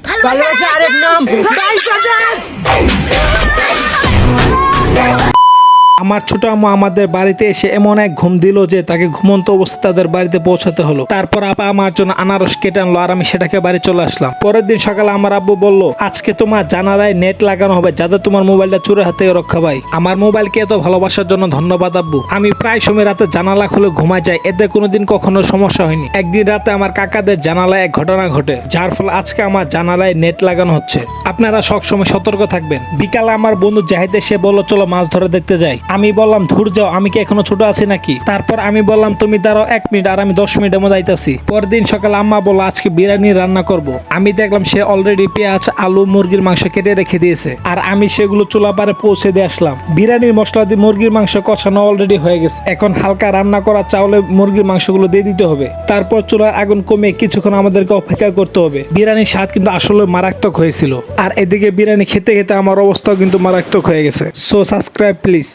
ভালোবাসা আরেক নাম 22,000। আমার ছোট আম্মু আমাদের বাড়িতে এসে এমন এক ঘুম দিল যে তাকে ঘুমন্ত অবস্থায় তাদের বাড়িতে পৌঁছাতে হলো। তারপর আপা আমার জন্য আনারস কেটে আনলো আর আমি সেটাকে বাড়ি চলে আসলাম। পরের দিন সকালে আমার আব্বু বলল, আজকে তোমার জানালায় নেট লাগানো হবে যাতে তোমার মোবাইলটা চোরের হাত থেকে রক্ষা পায়। আমার মোবাইলকে এত ভালোবাসার জন্য ধন্যবাদ আব্বু। আমি প্রায় সময় রাতে জানালা খুলে ঘুমায় যাই, এতে কোনোদিন কখনো সমস্যা হয়নি। একদিন রাতে আমার কাকাদের জানালায় এক ঘটনা ঘটে, যার ফলে আজকে আমার জানালায় নেট লাগানো হচ্ছে। আপনারা সবসময় সতর্ক থাকবেন। বিকালে আমার বন্ধু জাহিদ এসে বলল, চলো মাছ ধরে দেখতে যাই। আমি বললাম, ধুর যাও, আমি কি এখনো ছোট আছি নাকি? তারপর আমি বললাম, তুমি দাঁড়াও 1 মিনিট, আর আমি 10 মিনিটের মধ্যে আইতাছি। পরের দিন সকালে আম্মা বলল, আজকে বিরিয়ানি রান্না করব। আমি দেখলাম সে অলরেডি পেঁয়াজ, আলু, মুরগির মাংস কেটে রেখে দিয়েছে, আর আমি সেগুলো চুলা পারে পৌঁছে দিয়ে আসলাম। বিরিয়ানির মশলা দিয়ে মুরগির মাংস কষানো অলরেডি হয়ে গেছে। এখন হালকা রান্না করা চাউলে মুরগির মাংসগুলো দিয়ে দিতে হবে। তারপর চুলার আগুন কমিয়ে কিছুক্ষণ আমাদেরকে অপেক্ষা করতে হবে। বিরিয়ানির স্বাদ কিন্তু আসলে মারাত্মক হয়েছিল। আর এদিকে বিরিয়ানি খেতে খেতে আমার অবস্থাও কিন্তু মারাত্মক হয়ে গেছে। So subscribe please.